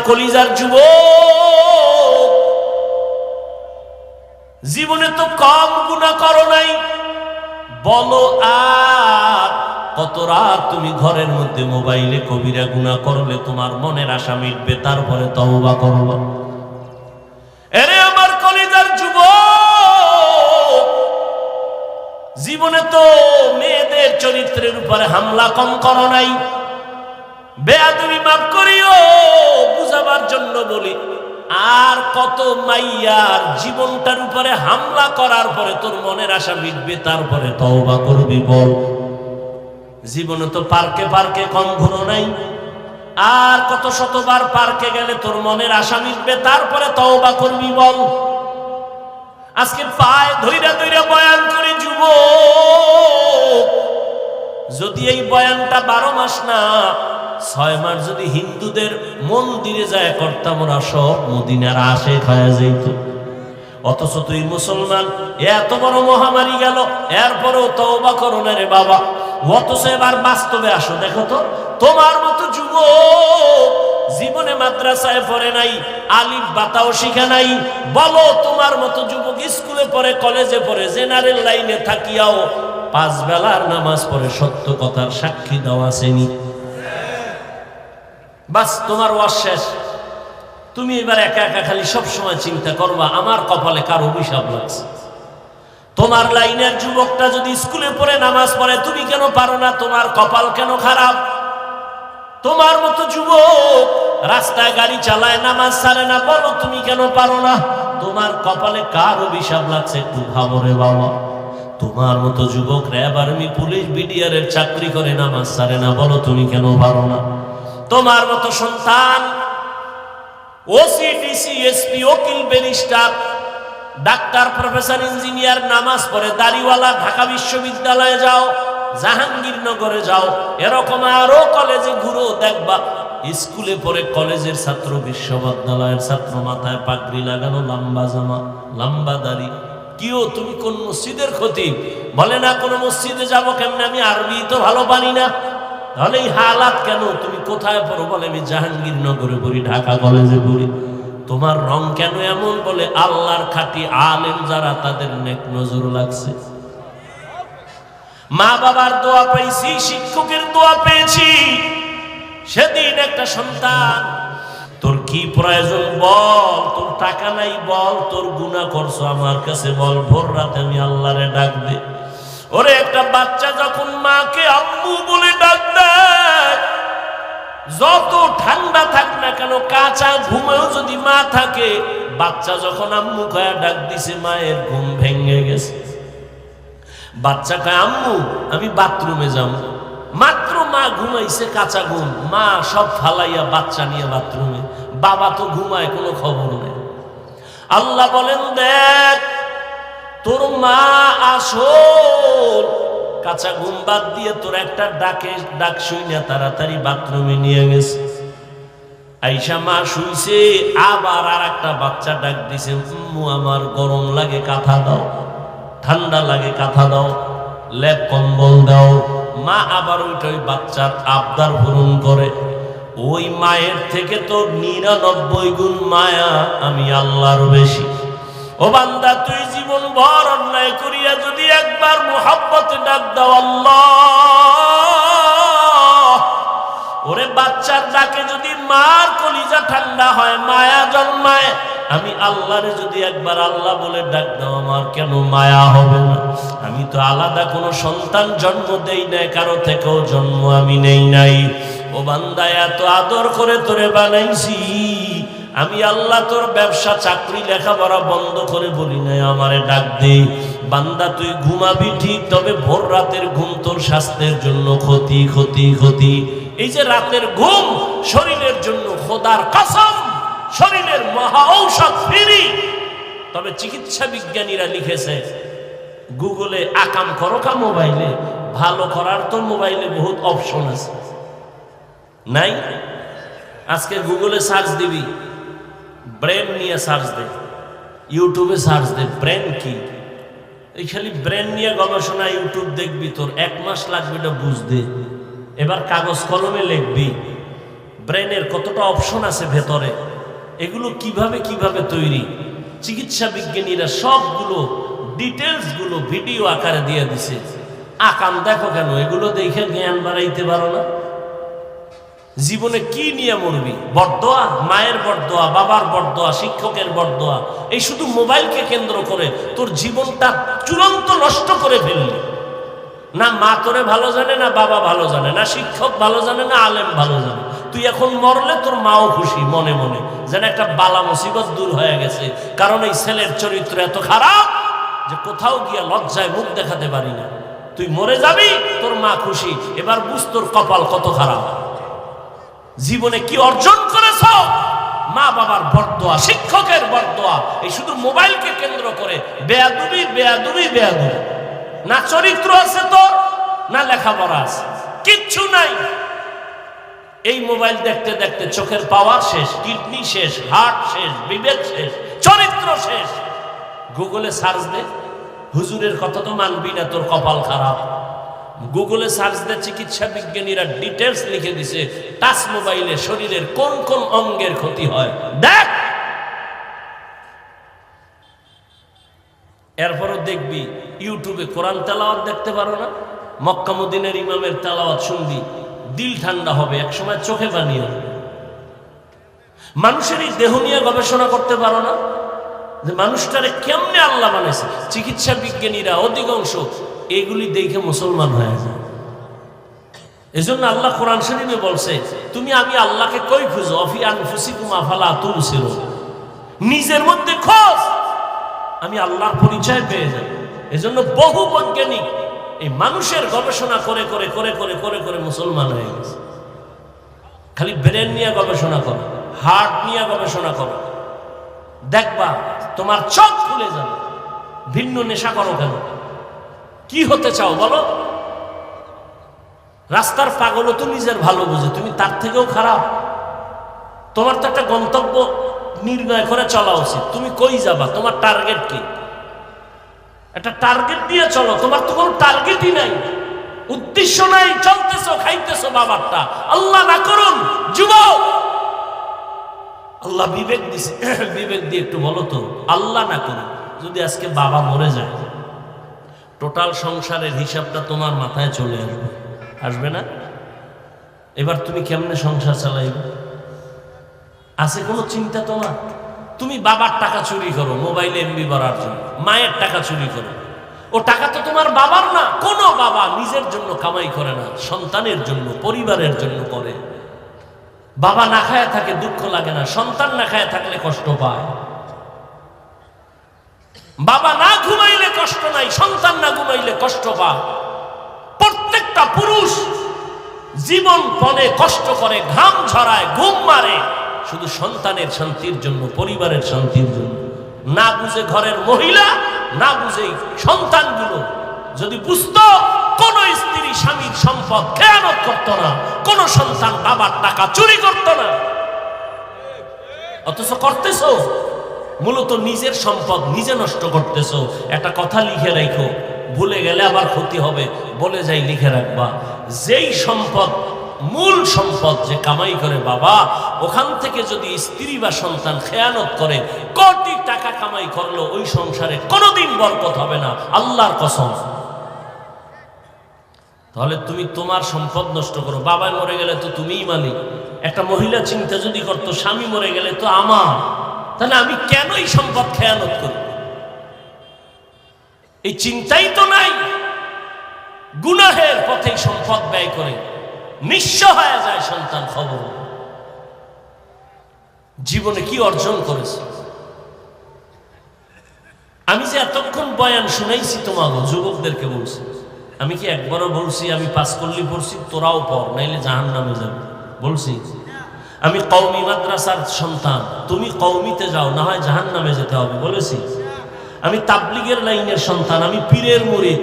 কলিজার যুবক, জীবনে তো কম গুনাহ করো নাই, বলো আর কত রাত তুমি ঘরের মধ্যে মোবাইলে কবিরা গুনাহ করলে তোমার মনের আশা মিটবে, তারপরে তওবা করবা। এরে আমার কলিজার যুবক, জীবনে তো মেয়েদের চরিত্রের উপরে হামলা কম করো নাই। বেয়াদবি মাফ করিও, বুঝাবার জন্য বলি। আর কত মাইয়ার জীবনটার উপরে হামলা করার পরে তোর মনের আশা মিটবে, তারপরে তওবা করবি বল। জীবনে তো পার্কে পার্কে কম ঘুরো নাই, আর কত শতবার পার্কে গেলে তোর মনের আশা মিটবে, তারপরে তওবা করবি বল। আজকে পায়ে ধইরা ধইরা বয়ান করে যুবক, যদি এই বয়ানটা 12 মাস না 6 মাস যদি হিন্দুদের মন্দিরে যায় করতাম, ওরা সব মদিনার আশেক হয়ে যেত। অথচ তুই মুসলমান, এত বড় মহামারী গেল, এরপরেও তওবা করো না রে বাবা। অথচ এবার বাস্তবে আসো, দেখো তো তোমার মতো যুবক জীবনে মাদ্রাসায় পড়ে নাই, আলিফ বাতাও শিখে নাই। বলো তোমার মতো যুবক স্কুলে পড়ে, কলেজে পড়ে, জেনারেল লাইনে থাকিয়াও 5 বেলার নামাজ পড়ে, সত্য কথার সাক্ষী দেওয়া আসেনি। বাস তোমার ওয়াজ শেষ। তুমি এবার একা একা খালি সবসময় চিন্তা করবা আমার কপালে কার অভিশাপ লাগছে। তোমার লাইনের যুবকটা যদি স্কুলে পড়ে নামাজ পড়ে, তুমি কেন পারো না? তোমার কপাল কেন খারাপ? তোমার মতো যুবক রাস্তায় গাড়ি চালায়, নামাজ ছাড়ে না, বলো তুমি কেন পারো না? তোমার কপালে কার অভিশাপ লাগছে একটু ভাবো রে বাবা। তোমার মতো যুবক র্যাব, আর্মি, পুলিশ, বিডিআর এর চাকরি করে, নামাজ ছাড়ে না, বলো তুমি কেন পারো না? তোমার মতো সন্তান ওসি, ডিসি, এসপি, উকিল, ব্যারিস্টার, ডাক্তার, প্রফেসর, ইঞ্জিনিয়ার, নামাজ পড়ে, দাড়িওয়ালা, ঢাকা বিশ্ববিদ্যালয়ে যাও, জাহাঙ্গীরনগরে যাও, এরকম আরো কলেজে ঘুরো, দেখবা স্কুলে পড়ে কলেজের ছাত্র, বিশ্ববিদ্যালয়ের ছাত্র, মাথায় পাগড়ি লাগানো, লম্বা জামা, লম্বা দাড়ি। কিও তুমি কোন মসজিদের খতিব? বলে না কোন মসজিদে যাবো কেমনে, আমি আরবি তো ভালো পারি না। তাহলে এই হালাত কেন? তুমি কোথায় পড়ো? বলে আমি জাহাঙ্গীরনগরে পড়ি, ঢাকা কলেজে পড়ি। তোমার রং কেন এমন? বলে আল্লাহর খাঁটি আলেম যারা, তাদের নেক নজর লাগছে। মা বাবার দোয়া পেয়েছি, শিক্ষকের দোয়া পেয়েছি। সেদিন একটা সন্তান, তোর কি প্রয়োজন বল, তোর টাকা নাই বল, তোর গুনাহ করছো আমার কাছে বল, ভোর রাতে আমি আল্লাহরে ডাক দে। ওরে একটা বাচ্চা যখন মাকে আম্মু বলে ডাক দেয়, যত ঠান্ডা থাক না কেন, কাঁচা ঘুমেও যদি মা থাকে, বাচ্চা যখন আম্মু কয়া ডাক দিছে, মায়ের ঘুম ভেঙে গেছে। বাচ্চা কয় আম্মু আমি বাথরুমে যাব। মাত্র মা ঘুমাইছে, কাঁচা ঘুম, মা সব ফালাইয়া বাচ্চা নিয়ে বাথরুমে, বাবা তো ঘুমায়, কোনো খবর নেই। আল্লাহ বলেন দেখ তোর মা আসল কাঁচা ঘুম বাদ দিয়ে তোর একটা ডাক শুইনা তাড়াতাড়ি বাথরুমে নিয়ে গেছে। আইসা মা শুইছে, আবার আর একটা বাচ্চা ডাক দিছে, আমার গরম লাগে কাঁথা দাও, ঠান্ডা লাগে কাঁথা দাও, লেপ কম্বল দাও। মা আবার ওই বাচ্চার আবদার পূরণ করে। ওই মায়ের থেকে তো 99 গুণ মায়া আমি আল্লাহর বেশি। ও বান্দা, তুই জীবন ভর অন্যায় করিয়া যদি একবার মুহাব্বতে ডাক দাও আল্লাহ, ওরে বাচ্চার ডাকে যদি মার কলিজা ঠান্ডা হয়, মায়া জন্মায়, আমি আল্লাহরে যদি একবার আল্লাহ বলে ডাক দাও, আমার কেন মায়া হবে না? আমি তো আলাদা কোনো সন্তান জন্ম দেই নাই, কারো থেকেও জন্ম আমি নেই নাই। ও বান্দা, এত আদর করে তোরে বানাইছি আমি আল্লাহ, তোর ব্যবসা, চাকরি, লেখাপড়া বন্ধ করে বলি নাই আমারে ডাক দে। বান্দা তুই ঘুমাবি ঠিক, তবে ভোর রাতের ঘুম তোর স্বাস্থ্যের জন্য ক্ষতি, ক্ষতি, ক্ষতি। এই যে রাতের ঘুম শরীরের জন্য খোদার কসম শরীরের মহা ঔষধ ফ্রি। তবে চিকিৎসা বিজ্ঞানীরা লিখেছে, গুগলে আকাম করো কা মোবাইলে, ভালো করার তো মোবাইলে বহুত অপশন আছে, নাই? আজকে গুগলে সার্চ দিবি, ব্রেন নিয়ে সার্চ দে, ইউটিউবে সার্চ দে ব্রেন কি, এই খালি ব্রেন নিয়ে গবেষণা ইউটিউব দেখবি, তোর 1 মাস লাগবে এটা বুঝতে। এবার কাগজ কলমে লিখবি ব্রেনের কতটা অপশন আছে ভেতরে, এগুলো কিভাবে কিভাবে তৈরি, চিকিৎসা বিজ্ঞানীরা সবগুলো ডিটেলসগুলো ভিডিও আকারে দিয়ে দিছে। আকাম দেখো কেন? এগুলো দেখে জ্ঞান বাড়াইতে পারো না? জীবনে কি নিয়ে মরবি? বরদোয়া, মায়ের বরদোয়া, বাবার বরদোয়া, শিক্ষকের বরদোয়া, এই শুধু মোবাইলকে কেন্দ্র করে তোর জীবনটা চূড়ান্ত নষ্ট করে ফেললি। না মা তোরে ভালো জানে, না বাবা ভালো জানে, না শিক্ষক ভালো জানে, না আলেম ভালো জানে। তুই এখন মরলে তোর মাও খুশি মনে মনে, যেন একটা বালা মুসিবত দূর হয়ে গেছে। কারণ এই ছেলের চরিত্র এত খারাপ যে কোথাও গিয়া লজ্জায় মুখ দেখাতে পারি না। তুই মরে যাবি, তোর মা খুশি। এবার বুঝ তোর কপাল কত খারাপ। জীবনে কি অর্জন করেছ? মা বাবার বরদোয়া, শিক্ষকের বরদোয়া, এই শুধু মোবাইলকে কেন্দ্র করে বেয়াদবি বেয়াদবি বেয়াদবি। না চরিত্র আছে তোর, না লেখাপড়া আছে, কিচ্ছু নাই। এই মোবাইল দেখতে দেখতে চোখের পাওয়ার শেষ, কিডনি শেষ, হার্ট শেষ, বিবেক শেষ, চরিত্র শেষ। গুগলে সার্চ দে, হুজুরের কথা তো মানবি না, তোর কপাল খারাপ। গুগলে সার্চ দে, চিকিৎসা বিজ্ঞানীরা ডিটেলস লিখে দিছে টাচ মোবাইলে শরীরের কোন কোন অঙ্গের ক্ষতি হয় দেখ। এরপরও দেখবি ইউটিউবে কোরআন তেলাওয়াত দেখতে পারো না? মক্কা মদিনার ইমামের তেলাওয়াত শুনবি, দিল ঠান্ডা হবে, একসময় চোখে পানি হবে। মানুষের এই দেহ নিয়ে গবেষণা করতে পারো না যে মানুষটারে কেমনে আল্লাহ বানাইছে? চিকিৎসা বিজ্ঞানীরা অধিকাংশ এগুলি দেখে মুসলমান হয়ে যায়। এজন্য আল্লাহ কোরআন শরীফে বলছে, তুমি আমি আল্লাহকে কই খুঁজো? অফি আনফুসিকুম আফালা তুবসিরুন, নিজের মধ্যে খোঁজ, আমি আল্লাহর পরিচয় পেয়ে যাব। এজন্য বহু বৈজ্ঞানিক এই মানুষের গবেষণা করে করে করে করে করে করে মুসলমান হয়ে গেছে। খালি ব্রেন নিয়ে গবেষণা করো, হার্ট নিয়ে গবেষণা করো, দেখবা তোমার চোখ খুলে যাবে। ভিন্ন নেশা করো কেন? কি হতে চাও বলো? রাস্তার পাগলও তো নিজের ভালো বুঝে, তুমি তার থেকেও খারাপ। তোমার তো একটা গন্তব্য নির্ণয় করে চলা উচিত। তুমি কই যাবা? তোমার টার্গেট কি? একটা টার্গেট দিয়ে চলো। তোমার তো কোনো টার্গেটই নাই, উদ্দেশ্য নাই, চলতেছো খাইতেছো বাবারটা। আল্লাহ না করুন যুবক, আল্লাহ বিবেক দিছে, বিবেক দিয়ে একটু বলো তো, আল্লাহ না করুন যদি আজকে বাবা মরে যায়, টোটাল সংসারের হিসাবটা তোমার মাথায় চলে আসবে, আসবে না? এবার তুমি কেমনে সংসার চালাইবে? আছে কোনো চিন্তা তোমার? তুমি বাবার টাকা চুরি করো মোবাইলে এমবি ভরার জন্য, মায়ের টাকা চুরি করো, ও টাকা তো তোমার বাবার না। কোনো বাবা নিজের জন্য কামাই করে না, সন্তানের জন্য, পরিবারের জন্য করে। বাবা না খায় থাকে দুঃখ লাগে না, সন্তান না খায় থাকলে কষ্ট পায়। বাবা না ঘুমাইলে কষ্ট নাই, সন্তান না ঘুমাইলে কষ্ট পায়। প্রত্যেকটা পুরুষ জীবন পণে কষ্ট করে, ঘাম ঝরায়, ঘুম মারে, শুধু সন্তানের শান্তির জন্য, পরিবারের শান্তির জন্য। না বুঝে ঘরের মহিলা, না বুঝে সন্তানগুলো। যদি বুঝতো, কোন স্ত্রী স্বামীর সম্পদ খেয়ানত করতো না, কোন সন্তান বাবার টাকা চুরি করতো না। অথচ করতেছো, মূলত নিজের সম্পদ নিজে নষ্ট করতেছো। একটা কথা লিখে রাখো, ভুলে গেলে আবার ক্ষতি হবে, বলে যাই লিখে রাখবা। যেই সম্পদ, মূল সম্পদ যে কামাই করে বাবা, ওখান থেকে যদি স্ত্রী বা সন্তান খেয়ানত করে, কোটি টাকা কামাই করলো, ওই সংসারে কোনোদিন বরকত হবে না, আল্লাহর কসম। তাহলে তুমি তোমার সম্পদ নষ্ট করো। বাবা মরে গেলে তো তুমিই মালিক। একটা মহিলা চিন্তা যদি করতো, স্বামী মরে গেলে তো আমার, তাহলে আমি কেন এই সম্পদ খেয়ানত করি? এই চিন্তাই তো নাই। গুনাহের পথে সম্পদ ব্যয় করে নিঃস্ব হয়ে যায় সন্তান। খবর জীবনে কি অর্জন করেছে? আমি যে এতক্ষণ বয়ান শুনাইছি তোমাকে যুবকদেরকে বলছি, আমি কি একবারও বলছি আমি পাস করলি পড়ছি তোরাও পড় নাইলে জাহান্নামে যাবে? বলছি? আমি কওমি মাদ্রাসার সন্তান, তুমি কওমিতে যাও, না হয় জাহান্নামে যেতে হবে, বলেছি? আমি তাবলিগের লাইনের সন্তান, আমি পীরের মুরিদ,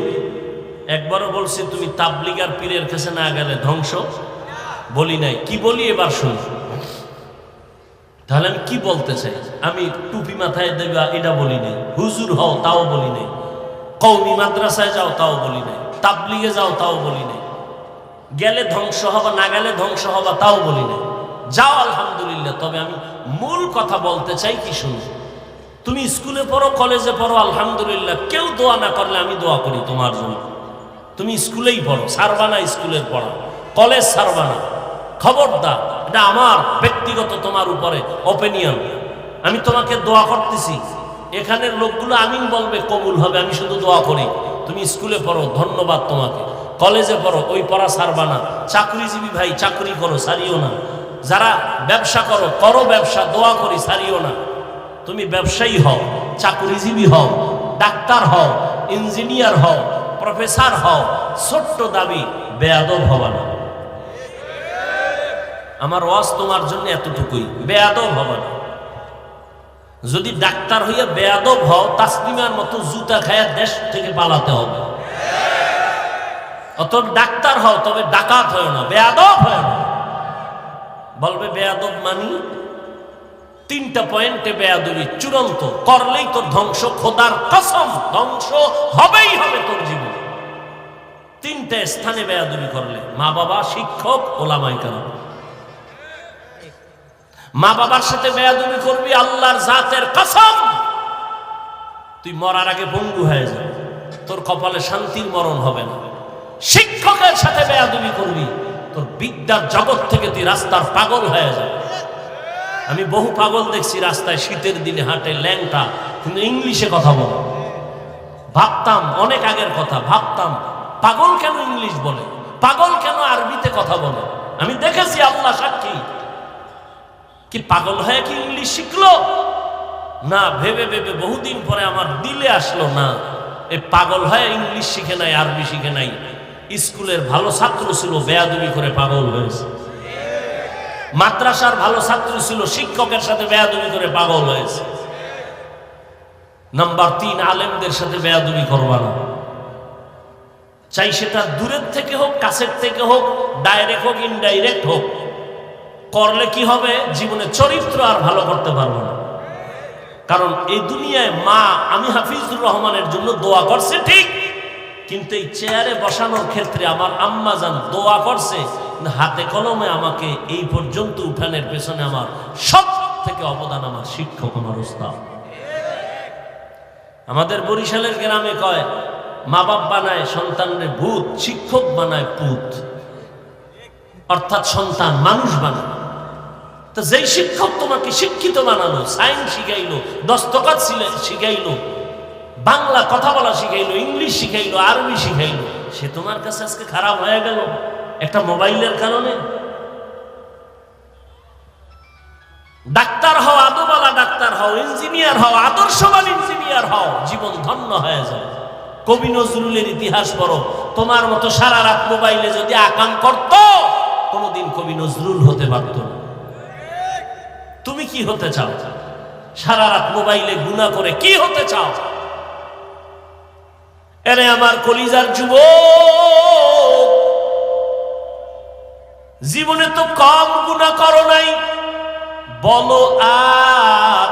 একবারও বলছি তুমি তাবলিগ আর পীরের কাছে না গেলে ধ্বংস? বলি নাই। কি বলি এবার শুন। তাহলে আমি কি বলতে চাই? আমি টুপি মাথায় দেবা এটা বলি নাই, হুজুর হও তাও বলি নাই, কওমি মাদ্রাসায় যাও তাও বলি নাই, তাবলিগে যাও তাও বলি নাই, গেলে ধ্বংস হবা না গেলে ধ্বংস হবা তাও বলি নাই। যাও আলহামদুলিল্লাহ। তবে আমি মূল কথা বলতে চাই কি শুনো, তুমি স্কুলে পড়ো কলেজে পড়ো আলহামদুলিল্লাহ, কেউ দোয়া না করলে আমি দোয়া করি তোমার জন্য। তুমি স্কুলেই পড়ো, ছাড়বা না স্কুলের পড়া, কলেজ ছাড়বা না, খবরদার। এটা আমার ব্যক্তিগত তোমার উপরে ওপিনিয়ন। আমি তোমাকে দোয়া করতেছি, এখানের লোকগুলো আমিন বলবে, কবুল হবে, আমি শুধু দোয়া করি। তুমি স্কুলে পড়ো, ধন্যবাদ তোমাকে। কলেজে পড়ো, ওই পড়া ছাড়বা না। চাকরিজীবী ভাই চাকরি করো, ছাড়িও না। যারা ব্যবসা করো, করো ব্যবসা, দোয়া করি, ছাড়িও না। তুমি ব্যবসায়ী হও, চাকরিজীবী হও, ডাক্তার হও, ইঞ্জিনিয়ার হও, প্রফেসর হও, ছোট্ট দাবি বেয়াদব হবা না। আমার ওয়াজ তোমার জন্য এতটুকুই, বেয়াদব হবা না। যদি ডাক্তার হইয়া বেয়াদব হও, তাসলিমার মতো জুতা খায়া দেশ থেকে পালাতে হবে। অত ডাক্তার হও, তবে ডাকাত হয় না, বেয়াদব হয় না। বলবে বেয়াদব মানি, তিনটা পয়েন্টে বেয়াদবি চূড়ান্ত, করলেই তোর ধ্বংস, খোদার কসম ধ্বংস হবেই হবে তোর জীবন। তিনটা স্থানে বেয়াদবি করলে, মা বাবা, শিক্ষক, ওলামায়ে কেরাম। মা বাবার সাথে বেয়াদবি করবি, আল্লাহর জাতের কসম তুই মরার আগে পঙ্গু হয়ে যাবে, তোর কপালে শান্তির মরণ হবে না। শিক্ষকের সাথে বেয়াদবি করবি, তোর বিদ্যার জগৎ থেকে তুই রাস্তার পাগল হয়ে যাবে। আমি বহু পাগল দেখছি রাস্তায় শীতের দিনে হাঁটে, ল্যাংটা, কিন্তু ইংলিশে কথা বলে। ভাবতাম, অনেক আগের কথা, ভাবতাম পাগল কেন ইংলিশ বলে, পাগল কেন আরবিতে কথা বলে। আমি দেখেছি, আল্লাহ সাক্ষী, কি পাগল হয়ে কি ইংলিশ শিখলো না, ভেবে ভেবে বহুদিন পরে আমার দিলে আসলো, না, এই পাগল হয়ে ইংলিশ শিখে নাই, আরবি শিখে নাই। স্কুলের ভালো ছাত্র ছিল, বেয়াদবি করে পাগল হয়েছে। মাদ্রাসার ভালো ছাত্র ছিল, শিক্ষকের সাথে বেয়াদবি করে পাগল হয়েছে। নাম্বার 3, আলেমদের সাথে বেয়াদবি করবা না। চাই সেটা দূরের থেকে হোক, কাছের থেকে হোক, ডাইরেক্ট হোক, ইনডাইরেক্ট হোক, করলে কি হবে, জীবনে চরিত্র আর ভালো করতে পারবো না। কারণ এই দুনিয়ায় মা, আমি হাফিজুর রহমানের জন্য দোয়া করছে ঠিক, কিন্তু এই চেয়ারে বসানোর ক্ষেত্রে আমার আম্মা জান দোয়া করছে, হাতে কলমে আমাকে এই পর্যন্ত উঠানের পেছনে আমার সব থেকে অবদান আমার শিক্ষক, আমার উস্তাদ। আমাদের বরিশালের গ্রামে কয়, মা বাপ বানায় সন্তানরে ভূত, শিক্ষক বানায় পুত। অর্থাৎ সন্তান মানুষ বানায়। তো যেই শিক্ষক তোমাকে শিক্ষিত বানালো, সায়েন্স শিখাইলো, দস্তকাত শিখাইলো, বাংলা কথা বলা শিখাইলো, ইংলিশ শিখাইলো, আরবি শিখাইলো, সে তোমার কাছে আজকে খারাপ হয়ে গেল একটা মোবাইলের কারণে। ডাক্তার হও, আদবওয়ালা ডাক্তার হও, ইঞ্জিনিয়ার হও, আদর্শবান ইঞ্জিনিয়ার হও, জীবন ধন্য হয়ে যায়। কবি নজরুলের ইতিহাস পড়ো, তোমার মতো সারা রাত মোবাইলে যদি আকাম করত, কোনোদিন কবি নজরুল হতে পারত না। তুমি কি হতে চাও? সারা রাত মোবাইলে গুনাহ করে কি হতে চাও? এরে আমার কলিজার যুবক, জীবনে তো কম গুনাহ করো নাই, বলো আর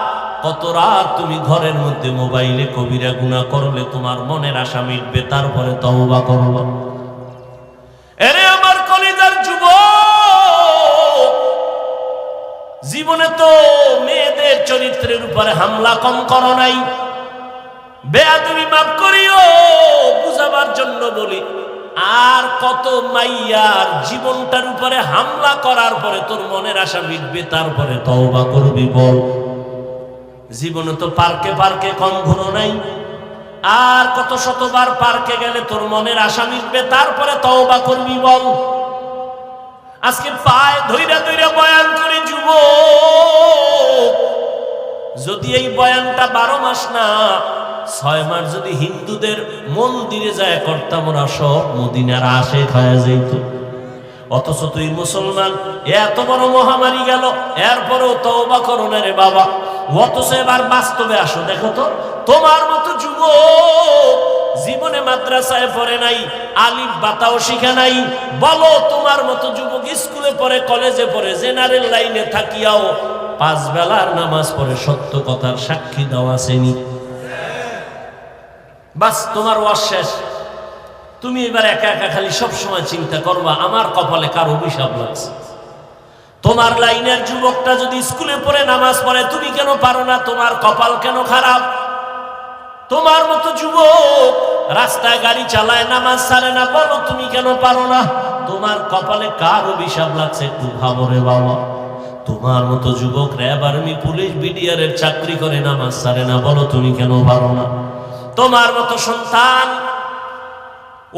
কত রাত তুমি ঘরের মধ্যে মোবাইলে কবিরা গুনাহ করলে তোমার মনের আশা মিটবে, তারপরে তওবা করো। এরে আমার কলিজার যুবক, জীবনে তো মেয়েদের চরিত্রের উপরে হামলা কম করো নাই। বেয়াদবি মাফ করিও, বুঝাবার জন্য বলি, আর কত মাইয়ার জীবনটার উপরে হামলা করার পরে তোর মনের আশা মিটবে, তারপরে তওবা করবি বল। জীবনে তো পার্কে পার্কে কম ঘুরো নাই, আর কত শতবার পার্কে গেলে তোর মনের আশা মিটবে, তারপরে তওবা করবি বল। আজকে পায়ে ধইরা ধইরা বয়ান করে যুবক, যদি এই বয়ানটা 12 মাস না 6 মাস যদি হিন্দুদের মন্দিরে যায় করতাম, ওরা সব মদিনার আশেক হয়ে যেত। অথচ তুই মুসলমান, এত বড় মহামারী গেল, এরপরেও তওবা করো না রে বাবা। অথচ এবার বাস্তবে আসো, দেখো তো তোমার মতো যুবক জীবনে মাদ্রাসায় পড়ে নাই, আলিফ বাতাও শিখে নাই। বলো তোমার মতো যুবক স্কুলে পড়ে, কলেজে পড়ে, জেনারেল লাইনে থাকিয়াও 5 বেলার নামাজ পড়ে, সত্য কথার সাক্ষী দেওয়া শ্রেণী। বাস তোমার ওয়াজ শেষ। তুমি এবার একা একা খালি সব সময় চিন্তা করবা, আমার কপালে কার অভিশাপ লাগছে। তোমার লাইনের যুবকটা যদি স্কুলে পড়ে নামাজ পড়ে, তুমি কেন পারো না? তোমার কপাল কেন খারাপ? তোমার মতো যুবক রাস্তায় গাড়ি চালায়, নামাজ ছাড়ে না, বলো তুমি কেন পারো না? তোমার কপালে কার অভিশাপ লাগছে একটু ভাবো রে বাবা। তোমার মতো যুবক র্যাব, আর্মি, পুলিশ, বিডিআর এর চাকরি করে, নামাজ ছাড়ে না, বলো তুমি কেন পারো না? তোমার মতো সন্তান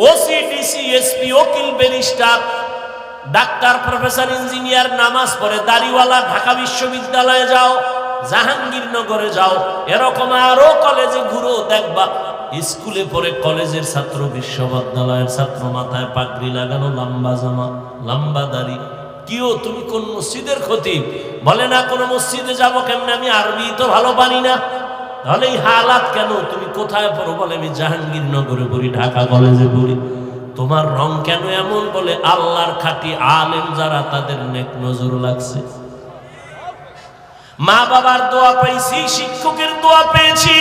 ওসি, ডিসি, এসপি, উকিল, ব্যারিস্টার, ডাক্তার, প্রফেসর, ইঞ্জিনিয়ার, নামাজ পড়ে, দাড়িওয়ালা, ঢাকা বিশ্ববিদ্যালয়ে যাও, জাহাঙ্গীরনগরে যাও, এরকম আরো কলেজে ঘুরো, দেখবা স্কুলে পড়ে কলেজের ছাত্র, বিশ্ববিদ্যালয়ের ছাত্র, মাথায় পাগড়ি লাগানো, লম্বা জামা, লম্বা দাড়ি। কিও তুমি কোন মসজিদের খতিব? বলে না কোন মসজিদে যাবো কেমনে, আমি আরবি তো ভালো পারি না। তাহলে এই হালাত কেন? তুমি কোথায় পড়ো? বলে আমি জাহাঙ্গীরনগরে পড়ি, ঢাকা কলেজে পড়ি। তোমার রং কেন এমন? বলে আল্লাহর খাঁটি আলেম যারা, তাদের নেক নজর লাগছে। মা বাবার দোয়া পেয়েছি, শিক্ষকের দোয়া পেয়েছি।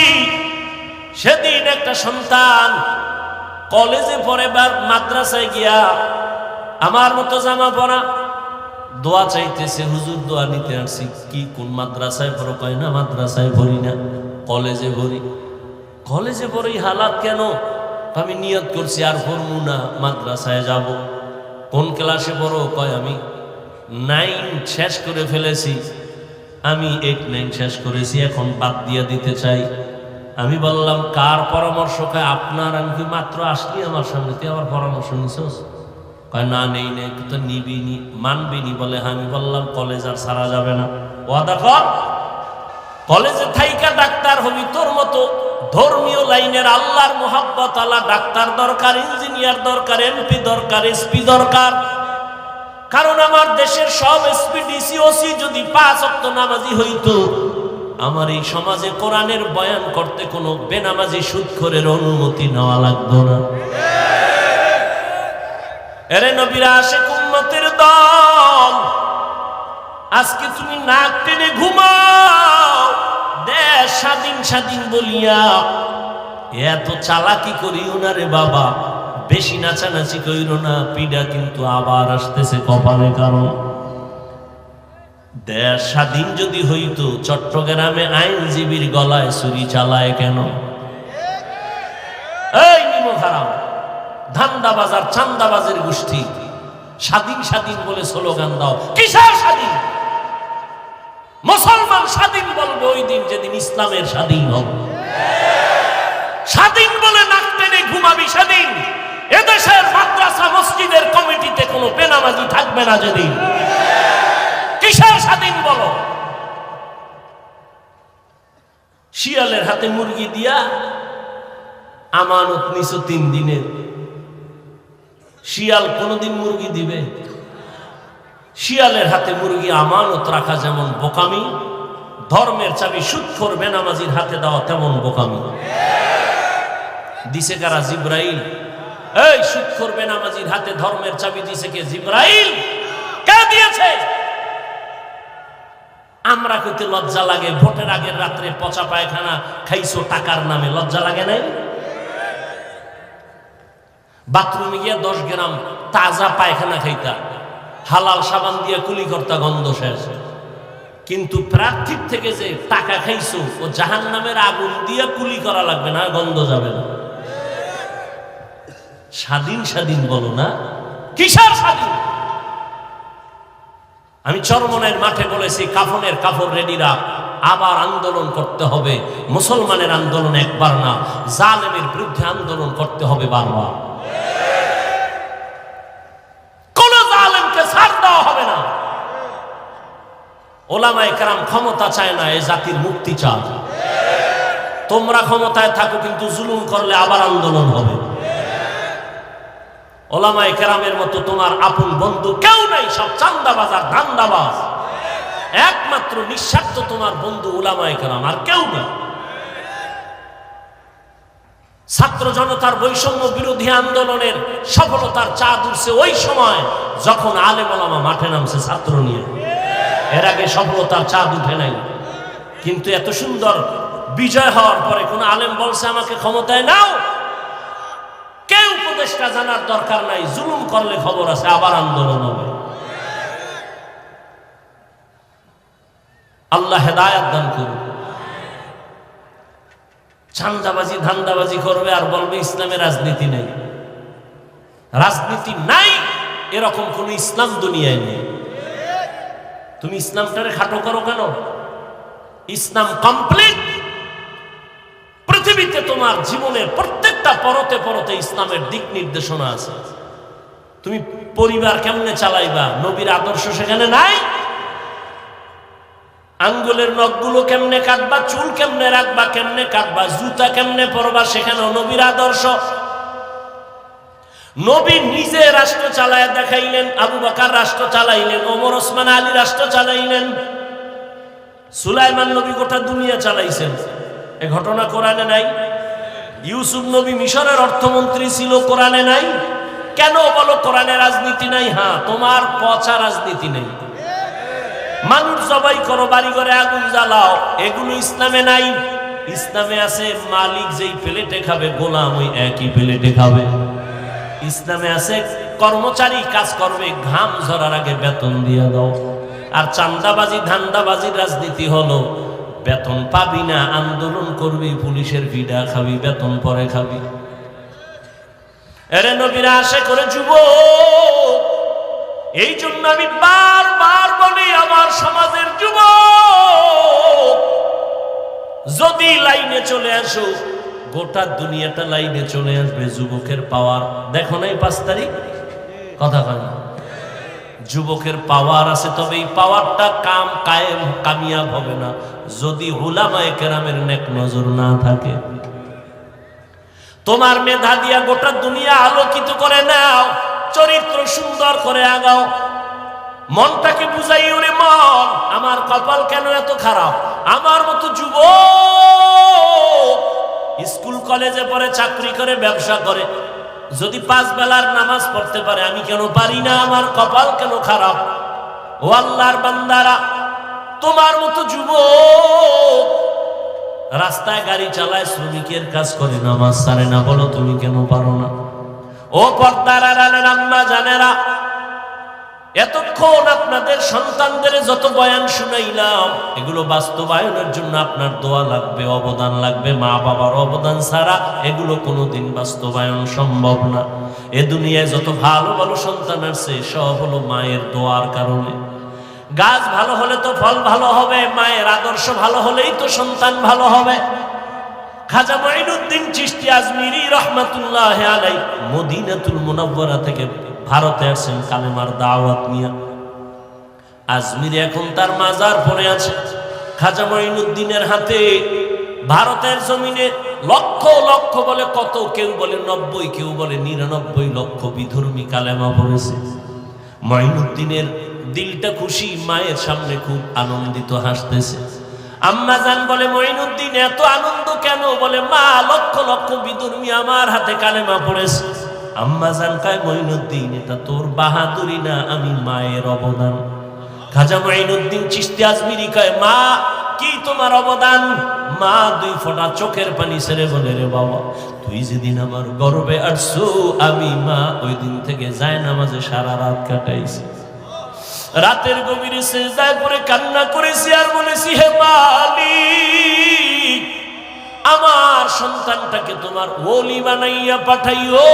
সেদিন একটা সন্তান কলেজে পড়ে বা মাদ্রাসায় গিয়া আমার মতো জামা পরা দোয়া চাইতেছে, হুজুর দোয়া নিতে আসছি। কি কোন মাদ্রাসায় পড়ো? কয় না মাদ্রাসায় পড়ি না, কলেজে পড়ি। কলেজে পড়ি হালাত কেন? আমি নিয়ত করছি আর পড়বো না, মাদ্রাসায় যাব। কোন ক্লাসে পড়ো? কয় আমি 9 শেষ করে ফেলেছি, আমি 8, 9 শেষ করেছি, এখন বাদ দিয়ে দিতে চাই। আমি বললাম কার পরামর্শ? কয় আপনার। আমি কি মাত্র আসলি আমার সামনে, তুই আমার পরামর্শ নিছস? কয় না নেই নেই, তো নিবিনি, মানবিনি। বলে হ্যাঁ। আমি বললাম কলেজ আর ছাড়া যাবে না, ওয়াদা কর। কলেজে থাইকা ডাক্তার হবি, তোর মতো ধর্মীয় লাইনের আল্লাহর মোহাব্বত আলা ডাক্তার দরকার, ইঞ্জিনিয়ার দরকার, এমপি দরকার, এসপি দরকার। কারণ আমার দেশের সব এসপি, ডিসি, ওসি যদি 5 ওয়াক্ত নামাজি হইতো, আমার এই সমাজে কোরআনের বয়ান করতে কোনো বেনামাজি সুদখোরের অনুমতি নেওয়া লাগতো না। এরে নবীর আশিক উম্মতের দল, আজকে তুমি নাক টেনে ঘুমাও, দেশ স্বাধীন স্বাধীন বলিয়া এত চালাকি করিও না রে বাবা। বেশি নাচানাচি করিও না, পিডা কিন্তু আবার আসতেছে কপালে। কারণ দেশ স্বাধীন যদি হইতো, চট্টগ্রামে আইনজীবীর গলায় ছুরি চালায় কেন? এই নিমক হারাম, ধান্দাবাজ আর চান্দাবাজের গোষ্ঠী স্বাধীন স্বাধীন বলে স্লোগান দাও। কিসের স্বাধীন? মুসলমান স্বাধীন বলবে ওই দিন যেদিন ইসলামের স্বাধীন হবে। স্বাধীন বলে নাক টেনে ঘুমাবি সেদিন এদেশের মাদ্রাসা মসজিদের কমিটিতে কোনো বেনামাজি থাকবে না যেদিন। কিসের স্বাধীন বলো? শিয়ালের হাতে মুরগি দিয়া আমানত নিছো 3 দিনের। শিয়াল কোনদিন মুরগি দিবে? শিয়ালের হাতে মুরগি আমানত রাখা যেমন বোকামি, ধর্মের চাবি সুদখোর বেনামাজির হাতে দেওয়া তেমন বোকামি। দিছে কারা? জিব্রাইল। এই সুদখোর বেনামাজির হাতে ধর্মের চাবি দিছে কে? জিব্রাইল। কে দিয়েছে? আমরা কইতে লজ্জা লাগে, ভোটের আগের রাত্রে পচা পায়খানা খাইছো টাকার নামে, লজ্জা লাগে নাই? বাথরুমে গিয়া 10 গ্রাম তাজা পায়খানা খাইতা, হালাল সাবান দিয়ে কুলি করতা, গন্ধ শেষ। কিন্তু প্রার্থীর থেকে যে টাকা খাইছো, ও জাহান্নামের আগুন দিয়ে কুলি করা লাগবে না, গন্ধ যাবে না। স্বাধীন স্বাধীন বলো না, কিসের স্বাধীন? আমি চরমনের মাঠে বলেছি, কাফনের কাপড় রেডি রাখ, আবার আন্দোলন করতে হবে। মুসলমানের আন্দোলন একবার না, জালেমের বিরুদ্ধে আন্দোলন করতে হবে বারবার। কোন জালেমকে ছাড় দেওয়া হবে না। ওলামায়ে কেরাম ক্ষমতা চায় না, এই জাতির মুক্তি চায়। তোমরা ক্ষমতায় থাকো, কিন্তু জুলুম করলে আবার আন্দোলন হবে। ওলামায়ে কেরামের মতো তোমার আপন বন্ধু কেউ নাই, সব চান্দাবাজ আর ধান্দাবাজ। একমাত্র নিঃস্বার্থ তোমার বন্ধু ওলামায়ে কেরাম, আর কেউ না। ছাত্র জনতার বৈষম্য বিরোধী আন্দোলনের সফলতার চাঁদ উঠছে ওই সময় যখন আলেম ওলামা মাঠে নামছে ছাত্র নিয়ে। এর আগে সফলতার চাঁদ উঠে নাই। কিন্তু এত সুন্দর বিজয় হওয়ার পরে কোন আলেম বলছে আমাকে ক্ষমতায় নাও? কেউ উপদেষ্টা জানার দরকার নাই, জুলুম করলে খবর আছে, আবার আন্দোলন হবে। আল্লাহ হেদায়েত দান করুন। চাঁদাবাজি ধান্দাবাজি করবে আর বলবে ইসলামে রাজনীতি নেই। রাজনীতি নাই এরকম কোন ইসলাম দুনিয়ায় নেই। তুমি ইসলামটারে খাটো করো কেন? ইসলাম কমপ্লিট। পৃথিবীতে তোমার জীবনের প্রত্যেকটা পরতে পরতে ইসলামের দিক নির্দেশনা আছে। তুমি পরিবার কেমনে চালাইবা, নবীর আদর্শ সেখানে নাই। আঙ্গুলের নখগুলো কেমনে কাটবা, চুল কেমনে রাখবা, কেমনে কাটবা, জুতা কেমনে পরবা, সেখানেও নবীর আদর্শ। নবী নিজে রাষ্ট্র চালায় দেখাইলেন, আবু বকর রাষ্ট্র চালাইলেন, ওমর ওসমান আলী রাষ্ট্র চালাইলেন, সুলাইমান নবী গোটা দুনিয়া চালাইছেন। এই ঘটনা কোরআনে নাই? ইউসুফ নবী মিশরের অর্থমন্ত্রী ছিল, কোরআনে নাই? কেন বলো কোরআনে রাজনীতি নাই? হ্যাঁ, তোমার পচা রাজনীতি নেই। মানুষ জবাই করো, বাড়ি ঘরে আগুন জ্বালাও, এগুলো ইসলামে নাই। ইসলামে আছে মালিক যেই প্লেটে খাবে, গোলাম ওই একই প্লেটে খাবে। ইসলামে আছে কর্মচারী কাজ করবে, ঘাম ঝরার আগে বেতন দিয়ে দাও। আর চাঁদাবাজি ধান্দাবাজির রাজনীতি হলো বেতন পাবি না, আন্দোলন করবি, পুলিশের ভিড়া খাবি, বেতন পরে খাবি। এরে নবীরা আশা করে যুবক, এই জন্য আমি বারবার বলি আমার সমাজের যুবক যদি লাইনে চলে আসো, গোটা দুনিয়াটা লাইনে চলে আসবে। যুবকের পাওয়ার দেখো নাই 5 তারিখ কথা কয় না? যুবকের পাওয়ার আছে, তবে এই পাওয়ারটা কামিয়াব হবে না যদি উলামায়ে কেরামের নেক নজর না থাকে। তোমার মেধা দিয়া গোটা দুনিয়া আলোকিত করে নাও, চরিত্র সুন্দর করে আগাও। মনটাকে বুঝাই, ওরে মন আমার কপাল কেন এত খারাপ, আমার মতো যুবক স্কুল কলেজে পড়ে, চাকরি করে, ব্যবসা করে, যদি 5 বেলার নামাজ পড়তে পারে, আমি কেন পারি না? আমার কপাল কেন খারাপ? ও আল্লাহর বান্দারা, তোমার মতো যুবক রাস্তায় গাড়ি চালায়, শ্রমিকের কাজ করে, নামাজ ছাড়ে না, বলো তুমি কেন পারো না? ও পর্দার আড়ালের আম্মা জানেরা, এতক্ষণ আপনাদের সন্তানদের যত বয়ান শুনাইলাম, এগুলো বাস্তবায়নের জন্য আপনার দোয়া লাগবে, অবদান লাগবে। মা বাবার অবদান ছাড়া এগুলো কোনোদিন বাস্তবায়ন সম্ভব না। এ দুনিয়ায় যত ভালো ভালো সন্তান আছে, সব হলো মায়ের দোয়ার কারণে। গাছ ভালো হলে তো ফল ভালো হবে, মায়ের আদর্শ ভালো হলেই তো সন্তান ভালো হবে। খাজা মঈনুদ্দিন চিশতি আজমিরি রহমাতুল্লাহ আলাইহি মদিনাতুল মুনাওয়ারা থেকে ভারতে আসেন কালেমার দাওয়াত নিয়ে। আজমিরে এখন তার মাজার পড়ে আছে। খাজা মঈনুদ্দিনের হাতে ভারতের জমিনে লক্ষ লক্ষ বলে কত, কেউ বলে 90, কেউ বলে 99 লক্ষ বিধর্মী কালেমা পড়েছে। মঈনুদ্দিনের দিলটা খুশি, মায়ের সামনে খুব আনন্দিত, হাসতেছে। আম্মা জান বলে, মঈনুদ্দিন এত আনন্দ কেন? বলে, মা লক্ষ লক্ষ বিধর্মী আমার হাতে কালেমা পড়েছে। আম্মা জান কয়, মঈনুদ্দিন এটা তোর বাহাদুরি না, আমি মায়ের অবদান। খাজা মঈনুদ্দিন চিশতি আজমিরি কয়, মা কি তোমার অবদান? মা 2 ফোঁটা চোখের পানি ছেড়ে বলে, রে বাবা, তুই যেদিন আমার গর্বে আসছো, আমি মা ওই দিন থেকে যায় নামাজে সারা রাত কাটাইছি। রাতের গভীরে সিজদায় পড়ে কান্না করেছি আর বলেছি, হে মালিক, আমার সন্তানটাকে তোমার ওলি বানাইয়া পাঠাইও।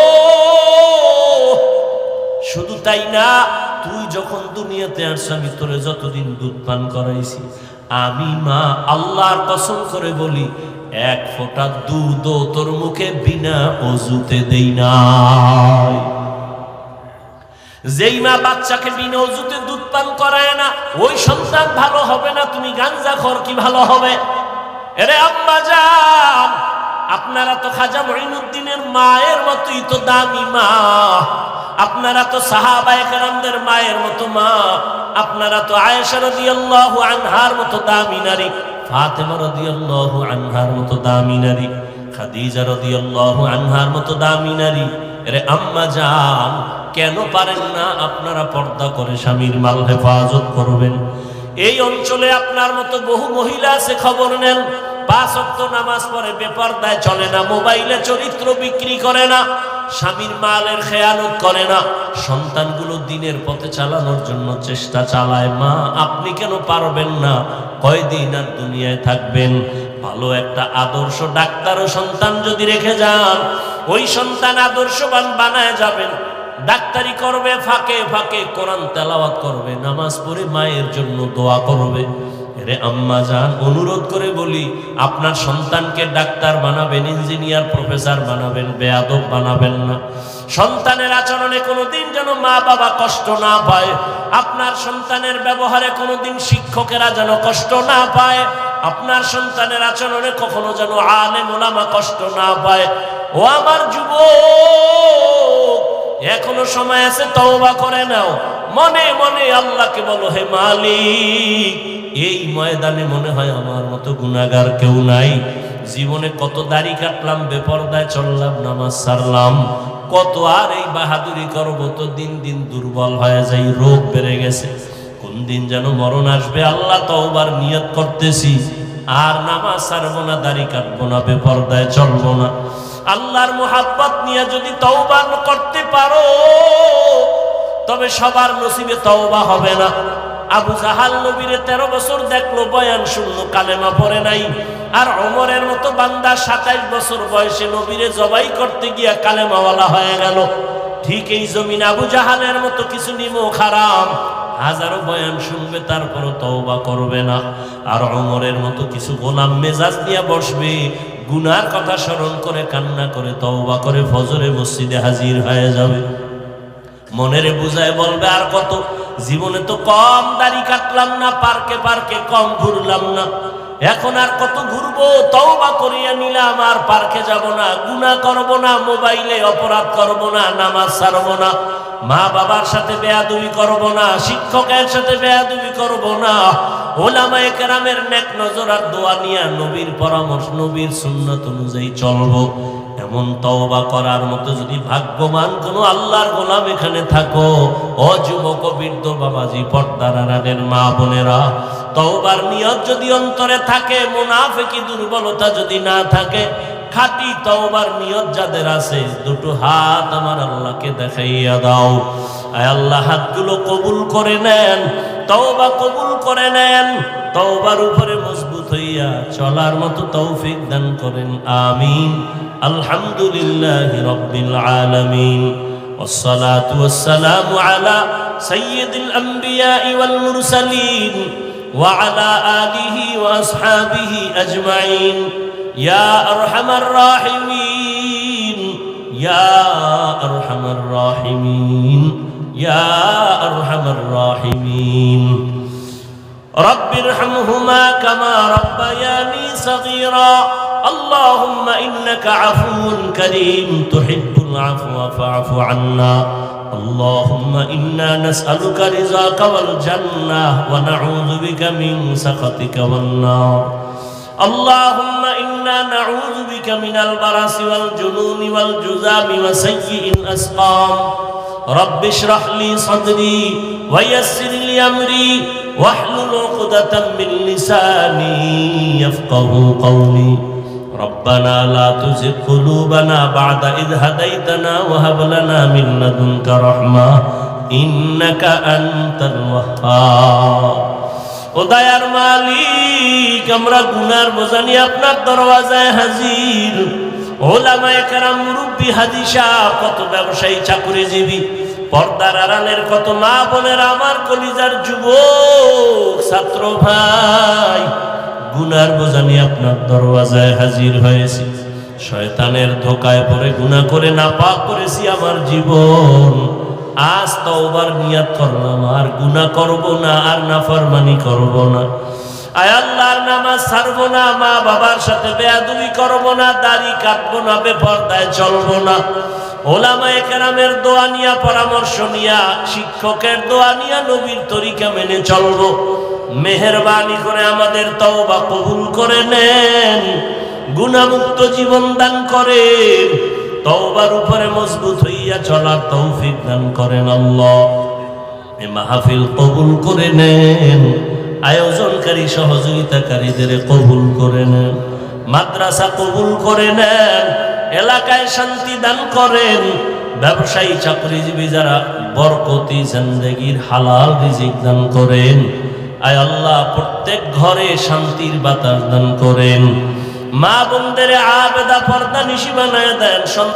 শুধু তাই না, তুই যখন দুনিয়াতে আসছ, আমি তোরে যতদিন দুধ পান করাইছি, আমি মা আল্লাহর কসম করে বলি, 1 ফোঁটা দুধও তোর মুখে বিনা ওযুতে দেই নাই। যেই মা বাচ্চাকে বিনা ওযুতে দুধ পান করায় না, ওই সন্তান ভালো হবে না। তুমি গাঞ্জাখোর, কি ভালো হবে? এরে আম্মা জান, আপনারা তো খাজা মঈনুদ্দিনের মায়ের মতোই তো দামি মা, আপনারা তো সাহাবায়ে কেরামদের মায়ের মতো মা, আপনারা তো আয়েশা রাদিয়াল্লাহু আনহার মতো দামি নারী, ফাতেমা রাদিয়াল্লাহু আনহার মতো দামি নারী, খাদিজা রাদিয়াল্লাহু আনহার মতো দামি নারী। এরে আম্মা জান, কেন পারেন না আপনারা পর্দা করে স্বামীর মাল হেফাজত করবেন? এই অঞ্চলে আপনার মতো বহু মহিলা আছে, খবর নেন। 5 ওয়াক্ত নামাজ পড়ে, বেপরদায় চলে না, মোবাইলে চরিত্র বিক্রি করে না, স্বামীর মালের খেয়ানত করে না, সন্তানগুলো দিনের পথে চালানোর জন্য চেষ্টা চালায়। মা, আপনি কেন পারবেন না? কয়দিন আর দুনিয়ায় থাকবেন? ভালো একটা আদর্শ ডাক্তার ও সন্তান যদি রেখে যান, ওই সন্তান আদর্শবান বানায় যাবেন। ডাক্তারি করবে, ফাঁকে ফাঁকে কোরআন তেলাওয়াত করবে, নামাজ পড়ে মায়ের জন্য দোয়া করবে। রে আম্মা জান, অনুরোধ করে বলি, আপনার সন্তানকে ডাক্তার বানাবেন, ইঞ্জিনিয়ার, প্রফেসর বানাবেন, বেয়াদব বানাবেন না। সন্তানের আচরণে কোনোদিন যেন মা বাবা কষ্ট না পায়, আপনার সন্তানের ব্যবহারে কোনোদিন শিক্ষকেরা যেন কষ্ট না পায়, আপনার সন্তানের আচরণে কখনো যেন আলেম ওলামা কষ্ট না পায়। ও আমার যুবক, এখনো সময় আছে, তওবা করে নাও। মনে মনে আল্লাহকে বলো, হে মালিক, এই ময়দানে মনে হয় আমার মতো গুনাহগার কেউ নাই। জীবনে কত দাড়ি কাটলাম, বেপরদায় চললাম, নামাজ ছাড়লাম, কত আর এই বাহাদুরি করবো, তো দিন দিন দুর্বল হয়ে যাই, রোগ বেড়ে গেছে। কোন দিন যেন মরণ আসবে, আল্লাহ তওবার নিয়ত করতেছি, আর নামাজ ছাড়বো না, দাড়ি কাটবো না, বেপরদায় চলবো না। আল্লাহর মুহাব্বত নিয়ে যদি তওবা করতে পারো, তবে সবার নসিবে তওবা হবে না। আবু জাহাল নবীরে 13 বছর দেখলো, বয়ান শুনলো, কালেমা পড়ে নাই। আর ওমরের মতো বান্দা 27 বছর বয়সে নবীরে জবাই করতে গিয়া কালেমাওয়ালা হয়ে গেল। ঠিক এই জমিন আবু জাহালের মতো কিছু নিমক হারাম, হাজারো বয়ান শুনবে, তারপরও তওবা করবে না। আর ওমরের মতো কিছু গোলাম মেজাজ নিয়ে বসবে, গুনার কথা স্মরণ করে কান্না করে তওবা করে ফজরে মসজিদে হাজির হয়ে যাবে। মনেরে বুঝায় বলবে, আর কত, জীবনে তো কম দাড়ি কাটলাম না, পার্কে পার্কে কম ঘুরলাম না, এখন আর কত ঘুরবো? তওবা করিয়া নিলাম, আর পার্কে যাব না, গুনাহ করব না, মোবাইলে অপরাধ করব না, নামাজ ছাড়ব না, মা বাবার সাথে বেয়াদবি করব না, শিক্ষকের সাথে বেয়াদবি করব না, ওলামায়ে কেরামের নেক নজর আর দোয়া নিয়ে নবীর পরামর্শ, নবীর সুন্নাত অনুযায়ী চলবো। এমন তওবা করার মতো যদি ভাগ্যবান কোন আল্লাহর গোলাম এখানে থাকো, ও যুবক, বৃদ্ধ, বাবাজি, পর্দার আড়ালের মা বোনেরা, তওবার নিয়ত যদি অন্তরে থাকে, মুনাফিকি দুর্বলতা যদি না থাকে, খাঁটি তওবার নিয়ত যাদের আছে, দুটো হাত আমার আল্লাহকে দেখাইয়া দাও। আয় আল্লাহ, হাতগুলো কবুল করে নেন, তওবা কবুল করে নেন, তওবার উপরে মজবুত হইয়া চলার মতো তৌফিক দান করেন, আমিন। আলহামদুলিল্লাহি রাব্বিল আলামিন, ওয়াসসালাতু ওয়াসসালামু আলা সাইয়্যিদিল আমবিয়াই ওয়াল মুরসালিন ওয়া আলা আলিহি ওয়া আসহাবিহি আজমাইন। ইয়া আরহামার রাহিমিন, ইয়া আরহামার রাহিমিন, ইয়া আরহামার রাহিমিন। রব্বিরহামহুমা কামা রাব্বায়ানি সগীরা। اللهم إنك عفو كريم تحب العفو فاعف عنا. اللهم إنا نسألك رضاك والجنة ونعوذ بك من سخطك والنار. اللهم إنا نعوذ بك من البرص والجنون والجذام وسيء الأسقام. رب اشرح لي صدري ويسر لي أمري واحلل عقدة من لساني يفقهوا قولي. ربنا لا تزغ قلوبنا بعد إذ هديتنا وهب لنا من لدنك رحمة إنك أنت الوهاب. ও দয়ার মালিক, আমরা গুনার বোঝা নিয়ে আপনার দরওয়াজায় হাজির। ওলামায়ে কেরাম, মুরব্বি, হাজী সাহেব, কত ব্যবসায়ী, চাকরিজীবী, পর্দার আড়ালের কত মা বোনেরা, আমার কলিজার যুবক ছাত্র ভাই, গুনার বোঝা নিয়ে আপনার দরওয়াজায় হাজির হয়েছি। শয়তানের ধোকায় পড়ে গুনাহ করে নাপাক করেছি আমার জীবন। আজ তওবার নিয়ত করলাম, আর গুনাহ করব না, আর নাফরমানি করব না। আয় আল্লাহর নামাজ ছাড়ব না, মা বাবার সাথে বেয়াদবি করব না, দাড়ি কাটবো না, বেপরদায় চলবো না। ওলামায়ে কেরামের দোয়া নিয়া, পরামর্শ নিয়া, শিক্ষকের দোয়া নিয়া নবীর তরিকা মেনে চলবো। মেহেরবানি করে আমাদের তওবা কবুল করে নেন, গুনাহমুক্ত জীবন দান করেন, তওবার উপরে মজবুত হইয়া চলার তৌফিক দান করেন আল্লাহ। এই মাহফিল কবুল করে নেন, আয়োজনকারী সহযোগিতাকারীদের কবুল করে নেন। মাদ্রাসা কবুল করে নেন, এলাকায় শান্তি দান করেন, ব্যবসায়ী চাকরিজীবী যারা বরকতি জিন্দেগির হালাল রিজিক দান করেন। আয় আল্লাহ, প্রত্যেক ঘরে শান্তির বাতাস দান করেন। মা বোনদের আবেদা পর্দা নিশি বানায় দেন।